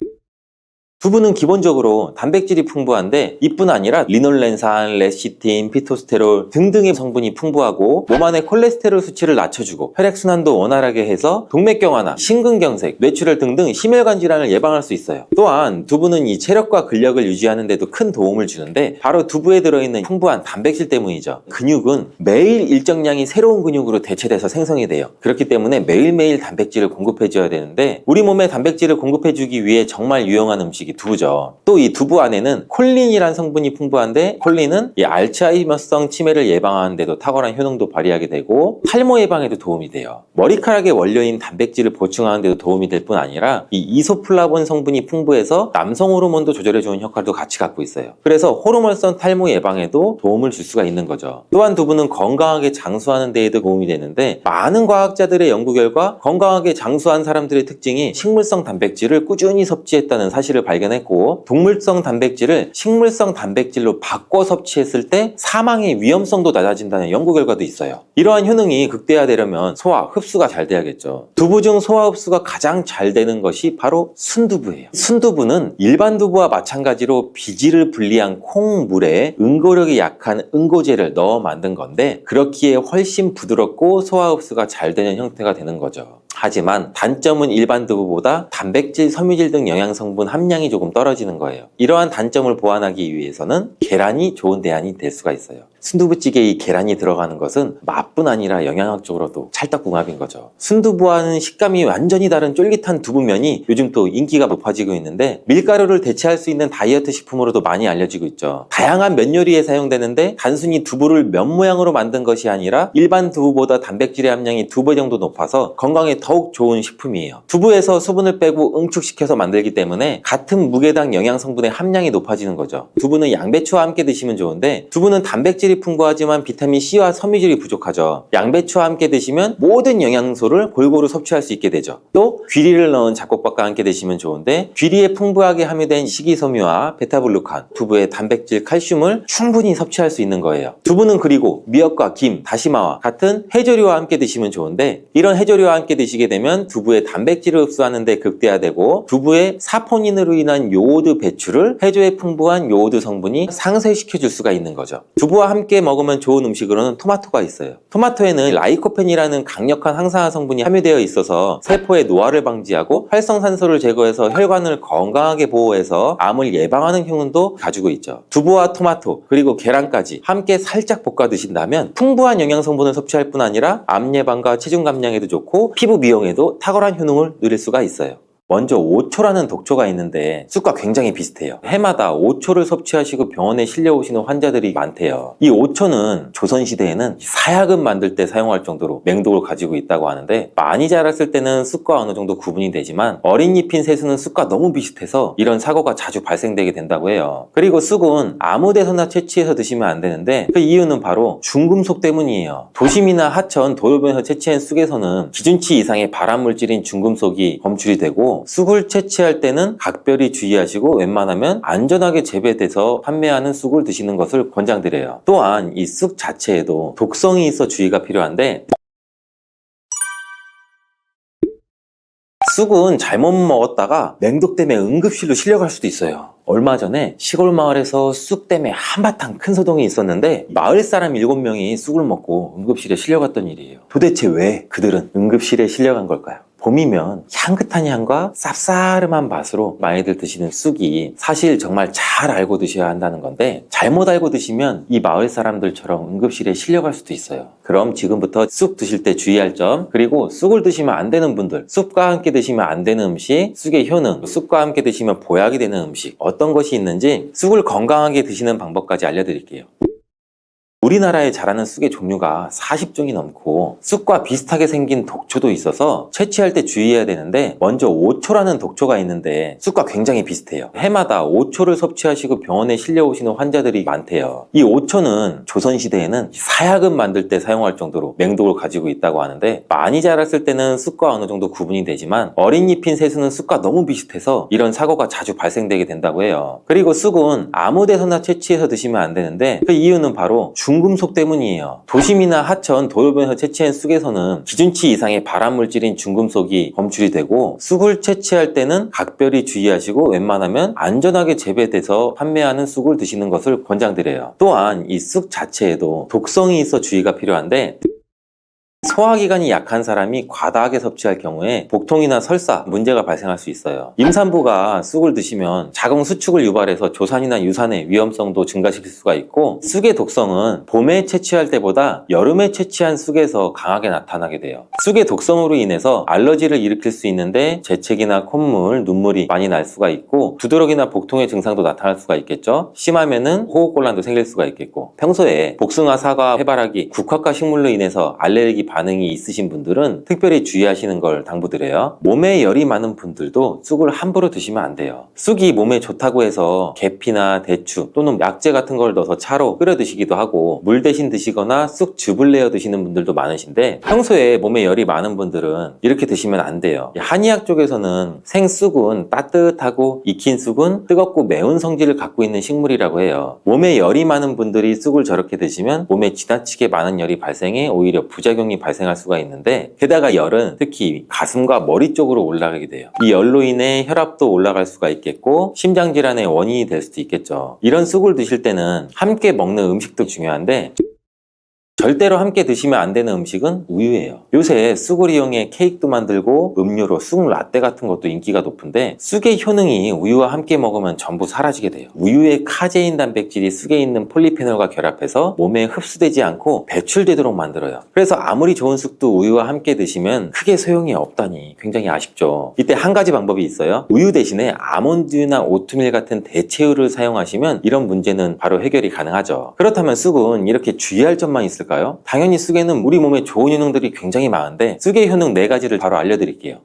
두부는 기본적으로 단백질이 풍부한데, 이뿐 아니라 리놀렌산, 레시틴, 피토스테롤 등등의 성분이 풍부하고, 몸 안의 콜레스테롤 수치를 낮춰주고 혈액순환도 원활하게 해서 동맥경화나 심근경색, 뇌출혈 등등 심혈관 질환을 예방할 수 있어요. 또한 두부는 이 체력과 근력을 유지하는 데도 큰 도움을 주는데, 바로 두부에 들어있는 풍부한 단백질 때문이죠. 근육은 매일 일정량이 새로운 근육으로 대체돼서 생성이 돼요. 그렇기 때문에 매일매일 단백질을 공급해줘야 되는데, 우리 몸에 단백질을 공급해주기 위해 정말 유용한 음식이 두부죠. 또 이 두부 안에는 콜린이라는 성분이 풍부한데, 콜린은 이 알츠하이머성 치매를 예방하는 데도 탁월한 효능도 발휘하게 되고, 탈모 예방에도 도움이 돼요. 머리카락의 원료인 단백질을 보충하는 데도 도움이 될 뿐 아니라, 이 이소플라본 성분이 풍부해서 남성 호르몬도 조절해주는 역할도 같이 갖고 있어요. 그래서 호르몬성 탈모 예방에도 도움을 줄 수가 있는 거죠. 또한 두부는 건강하게 장수하는 데에도 도움이 되는데, 많은 과학자들의 연구 결과 건강하게 장수한 사람들의 특징이 식물성 단백질을 꾸준히 섭취했다는 사실을 발견했고, 동물성 단백질을 식물성 단백질로 바꿔 섭취했을 때 사망의 위험성도 낮아진다는 연구 결과도 있어요. 이러한 효능이 극대화되려면 소화, 흡수가 잘 돼야겠죠. 두부 중 소화 흡수가 가장 잘 되는 것이 바로 순두부예요. 순두부는 일반 두부와 마찬가지로 비질을 분리한 콩물에 응고력이 약한 응고제를 넣어 만든 건데, 그렇기에 훨씬 부드럽고 소화 흡수가 잘 되는 형태가 되는 거죠. 하지만 단점은 일반 두부보다 단백질, 섬유질 등 영양성분 함량이 조금 떨어지는 거예요. 이러한 단점을 보완하기 위해서는 계란이 좋은 대안이 될 수가 있어요. 순두부찌개에 이 계란이 들어가는 것은 맛뿐 아니라 영양학적으로도 찰떡궁합인 거죠. 순두부와는 식감이 완전히 다른 쫄깃한 두부면이 요즘 또 인기가 높아지고 있는데, 밀가루를 대체할 수 있는 다이어트 식품으로도 많이 알려지고 있죠. 다양한 면 요리에 사용되는데, 단순히 두부를 면 모양으로 만든 것이 아니라 일반 두부보다 단백질의 함량이 2배 정도 높아서 건강에 더욱 좋은 식품이에요. 두부에서 수분을 빼고 응축시켜서 만들기 때문에 같은 무게당 영양성분의 함량이 높아지는 거죠. 두부는 양배추와 함께 드시면 좋은데, 두부는 단백질이 풍부하지만 비타민 C와 섬유질이 부족하죠. 양배추와 함께 드시면 모든 영양소를 골고루 섭취할 수 있게 되죠. 또 귀리를 넣은 잡곡밥과 함께 드시면 좋은데, 귀리에 풍부하게 함유된 식이섬유와 베타블루칸, 두부의 단백질, 칼슘을 충분히 섭취할 수 있는 거예요. 두부는 그리고 미역과 김, 다시마와 같은 해조류와 함께 드시면 좋은데, 이런 해조류와 함께 드시게 되면 두부의 단백질을 흡수하는 데 극대화되고, 두부의 사포닌으로 인한 요오드 배출을 해조의 풍부한 요오드 성분이 상쇄시켜 줄 수가 있는 거죠. 두부와 함께 먹으면 좋은 음식으로는 토마토가 있어요. 토마토에는 라이코펜이라는 강력한 항산화 성분이 함유되어 있어서 세포의 노화를 방지하고 활성산소를 제거해서 혈관을 건강하게 보호해서 암을 예방하는 효능도 가지고 있죠. 두부와 토마토 그리고 계란까지 함께 살짝 볶아 드신다면 풍부한 영양 성분을 섭취할 뿐 아니라 암 예방과 체중 감량에도 좋고 피부 미용에도 탁월한 효능을 누릴 수가 있어요. 먼저 오초라는 독초가 있는데 쑥과 굉장히 비슷해요. 해마다 오초를 섭취하시고 병원에 실려오시는 환자들이 많대요. 이 오초는 조선시대에는 사약을 만들 때 사용할 정도로 맹독을 가지고 있다고 하는데, 많이 자랐을 때는 쑥과 어느 정도 구분이 되지만 어린 잎인 새순은 쑥과 너무 비슷해서 이런 사고가 자주 발생되게 된다고 해요. 그리고 쑥은 아무 데서나 채취해서 드시면 안 되는데, 그 이유는 바로 중금속 때문이에요. 도심이나 하천, 도로변에서 채취한 쑥에서는 기준치 이상의 발암물질인 중금속이 검출이 되고, 쑥을 채취할 때는 각별히 주의하시고 웬만하면 안전하게 재배돼서 판매하는 쑥을 드시는 것을 권장드려요. 또한 이 쑥 자체에도 독성이 있어 주의가 필요한데, 쑥은 잘못 먹었다가 맹독 때문에 응급실로 실려갈 수도 있어요. 얼마 전에 시골 마을에서 쑥 때문에 한바탕 큰 소동이 있었는데 마을 사람 7명이 쑥을 먹고 응급실에 실려갔던 일이에요. 도대체 왜 그들은 응급실에 실려간 걸까요? 봄이면 향긋한 향과 쌉싸름한 맛으로 많이들 드시는 쑥이 사실 정말 잘 알고 드셔야 한다는 건데 잘못 알고 드시면 이 마을 사람들처럼 응급실에 실려갈 수도 있어요. 그럼 지금부터 쑥 드실 때 주의할 점, 그리고 쑥을 드시면 안 되는 분들, 쑥과 함께 드시면 안 되는 음식, 쑥의 효능, 쑥과 함께 드시면 보약이 되는 음식 어떤 것이 있는지 쑥을 건강하게 드시는 방법까지 알려드릴게요. 우리나라에 자라는 쑥의 종류가 40종이 넘고 쑥과 비슷하게 생긴 독초도 있어서 채취할 때 주의해야 되는데 먼저 오초라는 독초가 있는데 쑥과 굉장히 비슷해요. 해마다 오초를 섭취하시고 병원에 실려오시는 환자들이 많대요. 이 오초는 조선시대에는 사약을 만들 때 사용할 정도로 맹독을 가지고 있다고 하는데 많이 자랐을 때는 쑥과 어느 정도 구분이 되지만 어린 잎인 새순은 쑥과 너무 비슷해서 이런 사고가 자주 발생되게 된다고 해요. 그리고 쑥은 아무 데서나 채취해서 드시면 안 되는데 그 이유는 바로 중금속 때문이에요. 도심이나 하천, 도로변에서 채취한 쑥에서는 기준치 이상의 발암물질인 중금속이 검출이 되고 쑥을 채취할 때는 각별히 주의하시고 웬만하면 안전하게 재배돼서 판매하는 쑥을 드시는 것을 권장드려요. 또한 이 쑥 자체에도 독성이 있어 주의가 필요한데 소화기관이 약한 사람이 과다하게 섭취할 경우에 복통이나 설사, 문제가 발생할 수 있어요. 임산부가 쑥을 드시면 자궁 수축을 유발해서 조산이나 유산의 위험성도 증가시킬 수가 있고 쑥의 독성은 봄에 채취할 때보다 여름에 채취한 쑥에서 강하게 나타나게 돼요. 쑥의 독성으로 인해서 알러지를 일으킬 수 있는데 재채기나 콧물, 눈물이 많이 날 수가 있고 두드러기나 복통의 증상도 나타날 수가 있겠죠. 심하면은 호흡곤란도 생길 수가 있겠고 평소에 복숭아, 사과, 해바라기, 국화과 식물로 인해서 알레르기 반응이 있으신 분들은 특별히 주의하시는 걸 당부드려요. 몸에 열이 많은 분들도 쑥을 함부로 드시면 안 돼요. 쑥이 몸에 좋다고 해서 계피나 대추 또는 약재 같은 걸 넣어서 차로 끓여 드시기도 하고 물 대신 드시거나 쑥즙을 내어 드시는 분들도 많으신데 평소에 몸에 열이 많은 분들은 이렇게 드시면 안 돼요. 한의학 쪽에서는 생쑥은 따뜻하고 익힌 쑥은 뜨겁고 매운 성질을 갖고 있는 식물이라고 해요. 몸에 열이 많은 분들이 쑥을 저렇게 드시면 몸에 지나치게 많은 열이 발생해 오히려 부작용이 발생할 수가 있는데 게다가 열은 특히 가슴과 머리 쪽으로 올라가게 돼요. 이 열로 인해 혈압도 올라갈 수가 있겠고 심장질환의 원인이 될 수도 있겠죠. 이런 쑥을 드실 때는 함께 먹는 음식도 중요한데 절대로 함께 드시면 안 되는 음식은 우유예요. 요새 쑥을 이용해 케이크도 만들고 음료로 쑥 라떼 같은 것도 인기가 높은데 쑥의 효능이 우유와 함께 먹으면 전부 사라지게 돼요. 우유의 카제인 단백질이 쑥에 있는 폴리페놀과 결합해서 몸에 흡수되지 않고 배출되도록 만들어요. 그래서 아무리 좋은 쑥도 우유와 함께 드시면 크게 소용이 없다니 굉장히 아쉽죠. 이때 한 가지 방법이 있어요. 우유 대신에 아몬드나 오트밀 같은 대체우를 사용하시면 이런 문제는 바로 해결이 가능하죠. 그렇다면 쑥은 이렇게 주의할 점만 있을까요? 당연히 쑥에는 우리 몸에 좋은 효능들이 굉장히 많은데 쑥의 효능 4가지를 바로 알려드릴게요.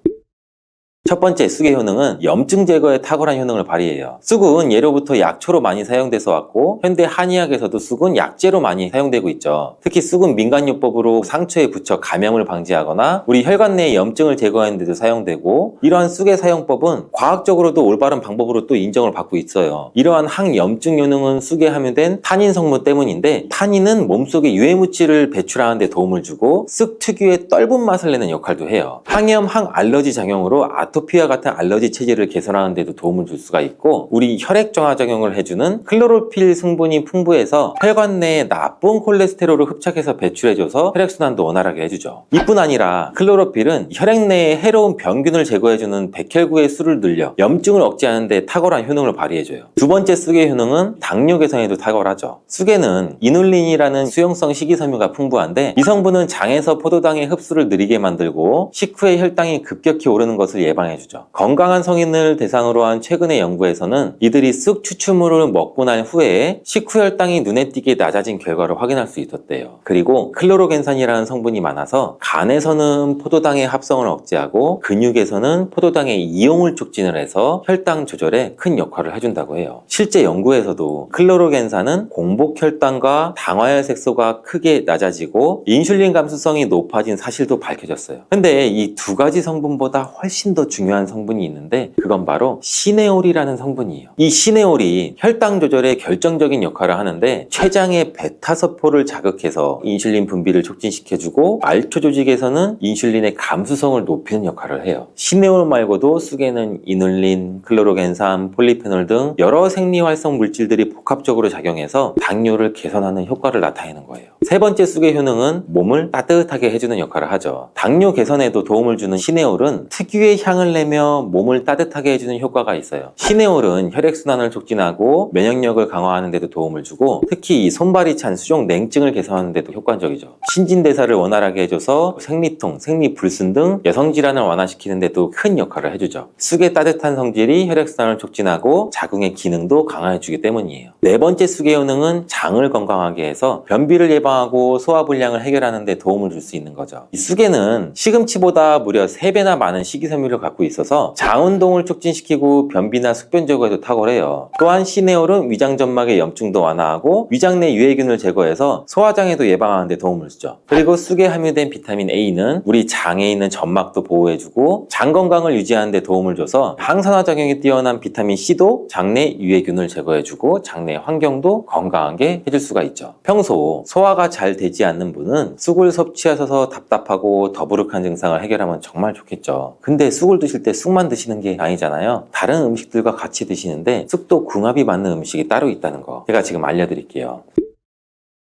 첫 번째, 쑥의 효능은 염증 제거에 탁월한 효능을 발휘해요. 쑥은 예로부터 약초로 많이 사용돼서 왔고 현대 한의학에서도 쑥은 약재로 많이 사용되고 있죠. 특히 쑥은 민간요법으로 상처에 붙여 감염을 방지하거나 우리 혈관 내의 염증을 제거하는 데도 사용되고 이러한 쑥의 사용법은 과학적으로도 올바른 방법으로 또 인정을 받고 있어요. 이러한 항염증 효능은 쑥에 함유된 타닌 성분 때문인데 타닌은 몸속에 유해물질을 배출하는 데 도움을 주고 쑥 특유의 떫은 맛을 내는 역할도 해요. 항염, 항알러지 작용으로 아토피와 같은 알러지 체질을 개선하는 데도 도움을 줄 수가 있고 우리 혈액 정화 작용을 해주는 클로로필 성분이 풍부해서 혈관 내에 나쁜 콜레스테롤을 흡착해서 배출해줘서 혈액순환도 원활하게 해주죠. 이뿐 아니라 클로로필은 혈액 내에 해로운 병균을 제거해주는 백혈구의 수를 늘려 염증을 억제하는 데 탁월한 효능을 발휘해줘요. 두 번째 쑥의 효능은 당뇨 개선에도 탁월하죠. 쑥에는 이눌린이라는 수용성 식이섬유가 풍부한데 이 성분은 장에서 포도당의 흡수를 느리게 만들고 식후에 혈당이 급격히 오르는 것을 예방해주죠. 건강한 성인을 대상으로 한 최근의 연구에서는 이들이 쑥 추출물을 먹고 난 후에 식후 혈당이 눈에 띄게 낮아진 결과를 확인할 수 있었대요. 그리고 클로로겐산이라는 성분이 많아서 간에서는 포도당의 합성을 억제하고 근육에서는 포도당의 이용을 촉진을 해서 혈당 조절에 큰 역할을 해준다고 해요. 실제 연구에서도 클로로겐산은 공복 혈당과 당화혈 색소가 크게 낮아지고 인슐린 감수성이 높아진 사실도 밝혀졌어요. 근데 이 두 가지 성분보다 훨씬 더 중요한 성분이 있는데 그건 바로 시네올이라는 성분이에요. 이 시네올이 혈당 조절에 결정적인 역할을 하는데 췌장의 베타서포를 자극해서 인슐린 분비를 촉진시켜주고 말초 조직에서는 인슐린의 감수성을 높이는 역할을 해요. 시네올 말고도 쑥에는 이눌린, 클로로겐산, 폴리페놀 등 여러 생리활성 물질들이 복합적으로 작용해서 당뇨를 개선하는 효과를 나타내는 거예요. 세 번째 쑥의 효능은 몸을 따뜻하게 해주는 역할을 하죠. 당뇨 개선에도 도움을 주는 시네올은 특유의 향을 내며 몸을 따뜻하게 해주는 효과가 있어요. 시네올은 혈액순환을 촉진하고 면역력을 강화하는 데도 도움을 주고 특히 이 손발이 찬 수족 냉증을 개선하는 데도 효과적이죠. 신진대사를 원활하게 해줘서 생리통, 생리불순 등 여성질환을 완화시키는 데도 큰 역할을 해주죠. 쑥의 따뜻한 성질이 혈액순환을 촉진하고 자궁의 기능도 강화해주기 때문이에요. 네 번째 쑥의 효능은 장을 건강하게 해서 변비를 예방하고 소화불량을 해결하는 데 도움을 줄 수 있는 거죠. 이 쑥에는 시금치보다 무려 3배나 많은 식이섬유를 갖고 있어서 장운동을 촉진시키고 변비나 숙변 제거에도 탁월해요. 또한 시네올은 위장점막의 염증도 완화하고 위장 내 유해균을 제거해서 소화장애도 예방하는 데 도움을 주죠. 그리고 쑥에 함유된 비타민 A는 우리 장에 있는 점막도 보호해주고 장 건강을 유지하는 데 도움을 줘서 항산화 작용이 뛰어난 비타민 C도 장내 유해균을 제거해주고 장내 환경도 건강하게 해줄 수가 있죠. 평소 소화가 잘 되지 않는 분은 쑥을 섭취하셔서 답답하고 더부룩한 증상을 해결하면 정말 좋겠죠. 근데 쑥을 드실 때 쑥만 드시는 게 아니잖아요. 다른 음식들과 같이 드시는데 쑥도 궁합이 맞는 음식이 따로 있다는 거 제가 지금 알려드릴게요.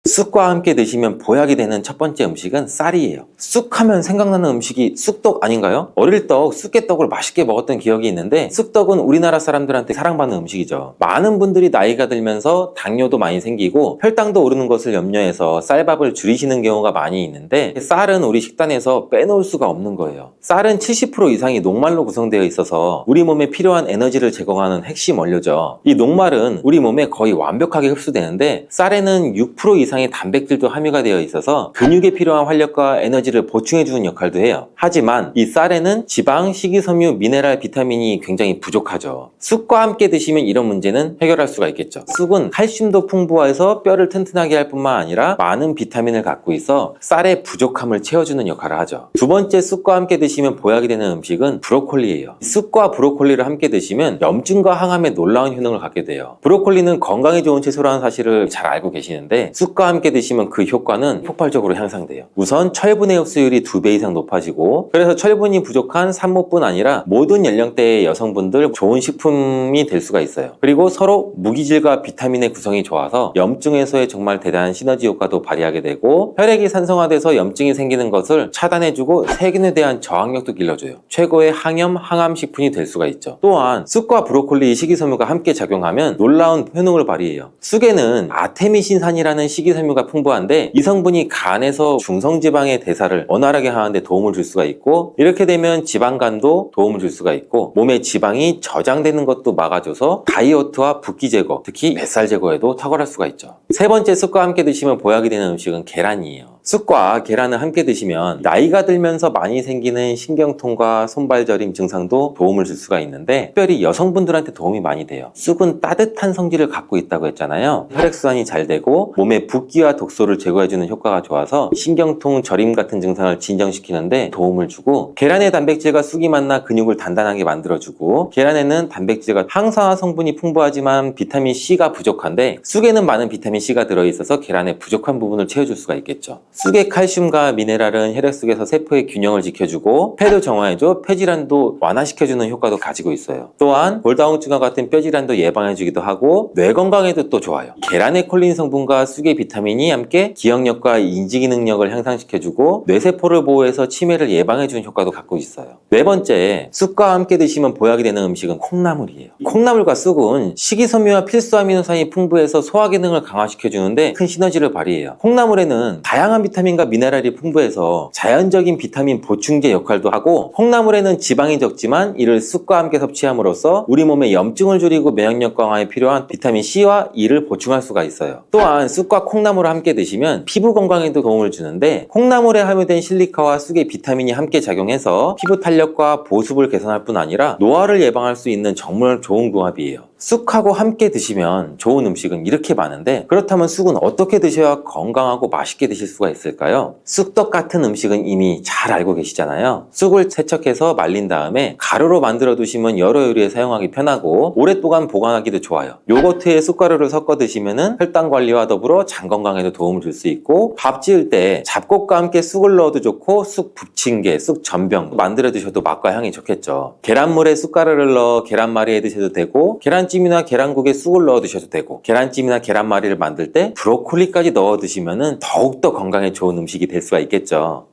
쑥과 함께 드시면 보약이 되는 첫 번째 음식은 쌀이에요. 쑥하면 생각나는 음식이 쑥떡 아닌가요? 어릴 적 쑥개떡을 맛있게 먹었던 기억이 있는데 쑥떡은 우리나라 사람들한테 사랑받는 음식이죠. 많은 분들이 나이가 들면서 당뇨도 많이 생기고 혈당도 오르는 것을 염려해서 쌀밥을 줄이시는 경우가 많이 있는데 쌀은 우리 식단에서 빼놓을 수가 없는 거예요. 쌀은 70% 이상이 녹말로 구성되어 있어서 우리 몸에 필요한 에너지를 제공하는 핵심 원료죠. 이 녹말은 우리 몸에 거의 완벽하게 흡수되는데 쌀에는 6% 이상의 단백질도 함유가 되어 있어서 근육에 필요한 활력과 에너지를 보충해주는 역할도 해요. 하지만 이 쌀에는 지방, 식이섬유, 미네랄, 비타민이 굉장히 부족하죠. 쑥과 함께 드시면 이런 문제는 해결할 수가 있겠죠. 쑥은 칼슘도 풍부해서 뼈를 튼튼하게 할 뿐만 아니라 많은 비타민을 갖고 있어 쌀의 부족함을 채워주는 역할을 하죠. 두 번째 쑥과 함께 드시면 보약이 되는 음식은 브로콜리예요. 쑥과 브로콜리를 함께 드시면 염증과 항암에 놀라운 효능을 갖게 돼요. 브로콜리는 건강에 좋은 채소라는 사실을 잘 알고 계시는데 쑥과 함께 드시면 그 효과는 폭발적으로 향상돼요. 우선 철분의 흡수율이 2배 이상 높아지고 그래서 철분이 부족한 산모뿐 아니라 모든 연령대의 여성분들 좋은 식품이 될 수가 있어요. 그리고 서로 무기질과 비타민의 구성이 좋아서 염증 해소에 정말 대단한 시너지 효과도 발휘하게 되고 혈액이 산성화돼서 염증이 생기는 것을 차단해주고 세균에 대한 저항력도 길러줘요. 최고의 항염, 항암 식품이 될 수가 있죠. 또한 쑥과 브로콜리 식이섬유가 함께 작용하면 놀라운 효능을 발휘해요. 쑥에는 아테미신산이라는 식이섬유가 풍부한데 이 성분이 간에서 중성지방의 대사를 원활하게 하는데 도움을 줄 수가 있고 이렇게 되면 지방간도 도움을 줄 수가 있고 몸에 지방이 저장되는 것도 막아줘서 다이어트와 붓기 제거, 특히 뱃살 제거에도 탁월할 수가 있죠. 세 번째 쑥과 함께 드시면 보약이 되는 음식은 계란이에요. 쑥과 계란을 함께 드시면 나이가 들면서 많이 생기는 신경통과 손발 저림 증상도 도움을 줄 수가 있는데 특별히 여성분들한테 도움이 많이 돼요. 쑥은 따뜻한 성질을 갖고 있다고 했잖아요. 혈액순환이 잘 되고 몸의 붓기와 독소를 제거해주는 효과가 좋아서 신경통, 저림 같은 증상을 진정시키는데 도움을 주고 계란의 단백질과 쑥이 만나 근육을 단단하게 만들어주고 계란에는 단백질과 항산화 성분이 풍부하지만 비타민 C가 부족한데 쑥에는 많은 비타민 C가 들어있어서 계란의 부족한 부분을 채워줄 수가 있겠죠. 쑥의 칼슘과 미네랄은 혈액 속에서 세포의 균형을 지켜주고 폐도 정화해줘 폐질환도 완화시켜주는 효과도 가지고 있어요. 또한 골다공증과 같은 뼈질환도 예방해주기도 하고 뇌 건강에도 또 좋아요. 계란의 콜린 성분과 쑥의 비타민이 함께 기억력과 인지 능력을 향상시켜주고 뇌세포를 보호해서 치매를 예방해주는 효과도 갖고 있어요. 네 번째, 쑥과 함께 드시면 보약이 되는 음식은 콩나물이에요. 콩나물과 쑥은 식이섬유와 필수 아미노산이 풍부해서 소화 기능을 강화시켜주는데 큰 시너지를 발휘해요. 콩나물에는 다양한 비타민과 미네랄이 풍부해서 자연적인 비타민 보충제 역할도 하고 콩나물에는 지방이 적지만 이를 쑥과 함께 섭취함으로써 우리 몸의 염증을 줄이고 면역력 강화에 필요한 비타민 C와 E를 보충할 수가 있어요. 또한 쑥과 콩나물을 함께 드시면 피부 건강에도 도움을 주는데 콩나물에 함유된 실리카와 쑥의 비타민이 함께 작용해서 피부 탄력과 보습을 개선할 뿐 아니라 노화를 예방할 수 있는 정말 좋은 궁합이에요. 쑥하고 함께 드시면 좋은 음식은 이렇게 많은데, 그렇다면 쑥은 어떻게 드셔야 건강하고 맛있게 드실 수가 있을까요? 쑥떡 같은 음식은 이미 잘 알고 계시잖아요. 쑥을 세척해서 말린 다음에 가루로 만들어 두시면 여러 요리에 사용하기 편하고 오랫동안 보관하기도 좋아요. 요거트에 쑥가루를 섞어 드시면 혈당 관리와 더불어 장 건강에도 도움을 줄 수 있고, 밥 지을 때 잡곡과 함께 쑥을 넣어도 좋고 쑥 부침개, 쑥 전병 만들어 드셔도 맛과 향이 좋겠죠. 계란물에 쑥가루를 넣어 계란말이 해 드셔도 되고, 계란찜이나 계란국에 쑥을 넣어 드셔도 되고, 계란찜이나 계란말이를 만들 때 브로콜리까지 넣어 드시면 더욱더 건강에 좋은 음식이 될 수가 있겠죠.